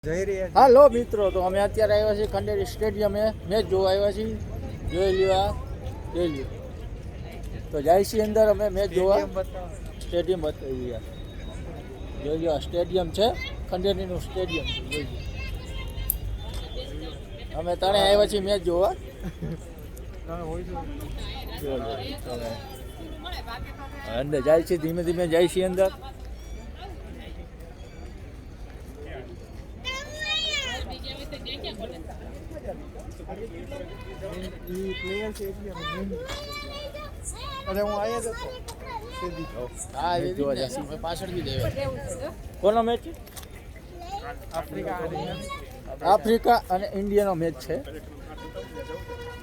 હાલો મિત્રો, તો અમે અત્યારે આવ્યા છીએ ખંડેરી સ્ટેડિયમે મેચ જોવા આવ્યા છીએ. જોઈ લ્યો તો જાય છીએ અંદર અમે મેચ જોવા. સ્ટેડિયમ બતાવી જોઈ લ્યો, સ્ટેડિયમ છે ખંડેરીનું સ્ટેડિયમ છે. જોઈ લ્યો, અમે ત્રણે આવ્યા છીએ મેચ જોવા. અંદર જાય છે, ધીમે ધીમે જાય છે અંદર. અરે હું આયા જ હતો. પાછળ બી દેવે. કોનો મેચ? આફ્રિકા અને ઇન્ડિયાનો મેચ છે.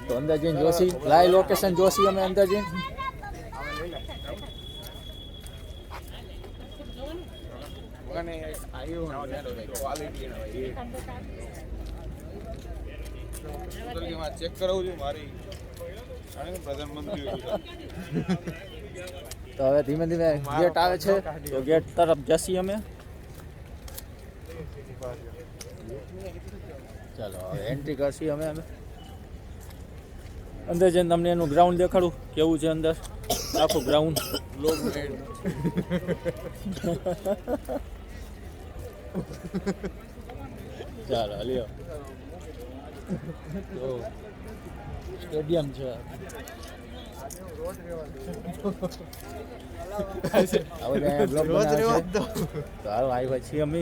તો અંદર જઈને જોશી, લાઈવ લોકેશન જોશી અમે અંદર જઈને. ચેક કરાવું છું મારી પ્રધાનમંત્રી. તો હવે ધીમે ધીમે ગેટ આવે છે, તો ગેટ તરફ જશી અમે. ચાલો હવે એન્ટ્રી કરશી અમે અંદર જઈને તમને એનું ગ્રાઉન્ડ દેખાડું કેવું છે અંદર આખું ગ્રાઉન્ડ. ચાલો લ્યો, તો સ્ટેડિયમ છે. તો હાલો આવ્યા છીએ અમે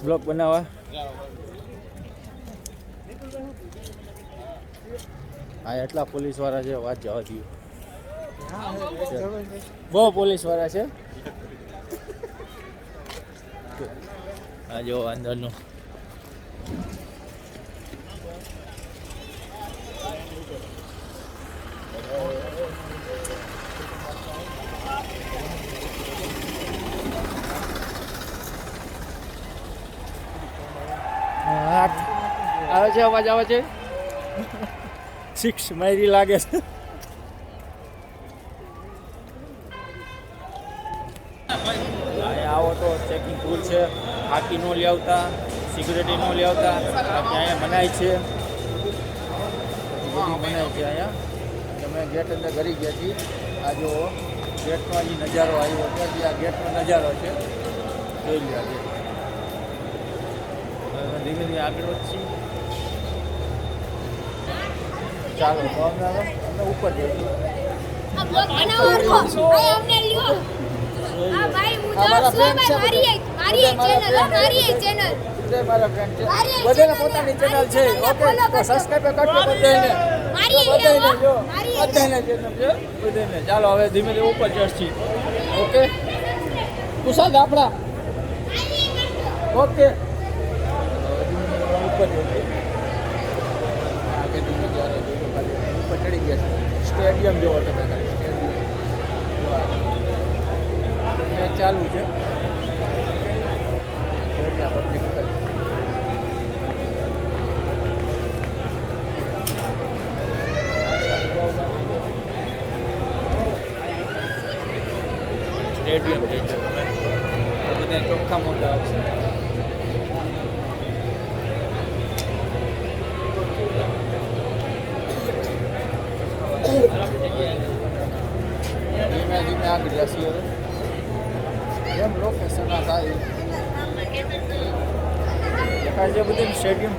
બ્લોગ બનાવવા. હા, એટલા પોલીસ વાળા છે, વાત જવા દઈએ. બહુ પોલીસ વાળા છે. આ જો અંદરનું આવે છે, અવાજ આવે છે. 6 મારી લાગે છે. આવો તો ચેકિંગ ફૂલ છે. હાકી નો લઈ આવતા, સિક્યુરિટી નો લઈ આવતા. અહીંયા મનાય છે, બધી મનાય છે. અહીંયા અમે ગેટ અંદર કરી ગયા છીએ. આ જો ગેટનો હજી નજારો આવ્યો છે. આ ગેટનો નજારો છે, જોઈ લે. ધીમે ધીમે આગળ વધશી. ચાલો તો અમે ઉપર જઈએ. મારા ફ્રેન્ડ છે, બધાને પોતાની ચેનલ છે. ઓકે, તો સબસ્ક્રાઇબ કરજો બધાને. બધાને ચેનલ છે બધાને. ચાલો હવે ધીમે ધીમે ઉપર જશી. ઓકે, કુશાલ આપણા. ઓકે, ઉપર જઈએ. ઉપર ચડી ગયા છે. સ્ટેડિયમ જોવો તમે, સ્ટેડિયમ ચાલુ છે. સ્ટેડિયમ છે, બધા ચોખ્ખા મોટા આવશે. ધીમે ધીમે આગળ જશી. હવે એમ લોકેશન આ થાય દેખાય છે બધું સ્ટેડિયમ.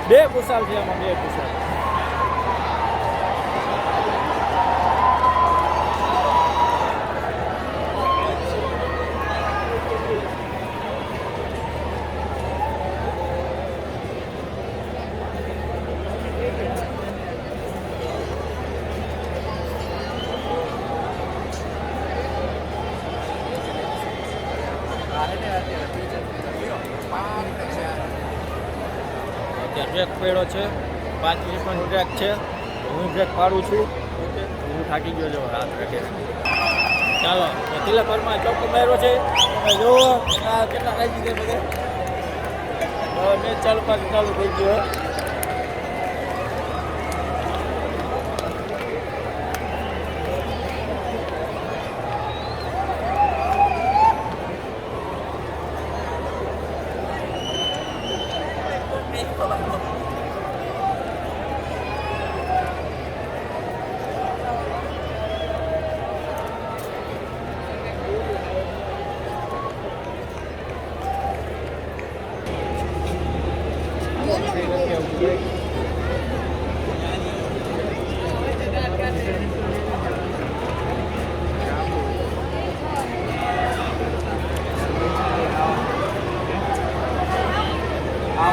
બે કુશાલ છે આમાં, બે કુશાલ. બ્રેક પડ્યો છે 5 મિનિટનો બ્રેક છે હું બ્રેક પાડું છું ઓકે હું થાકી ગયો છું રાત રાખે ચાલો તો તિલકપુરમાં ચોખ્ખો માર્યો છે તમે જુઓ આ કેટલા કાઢી દે બધે મેચ ચાલુ થઈ ગયો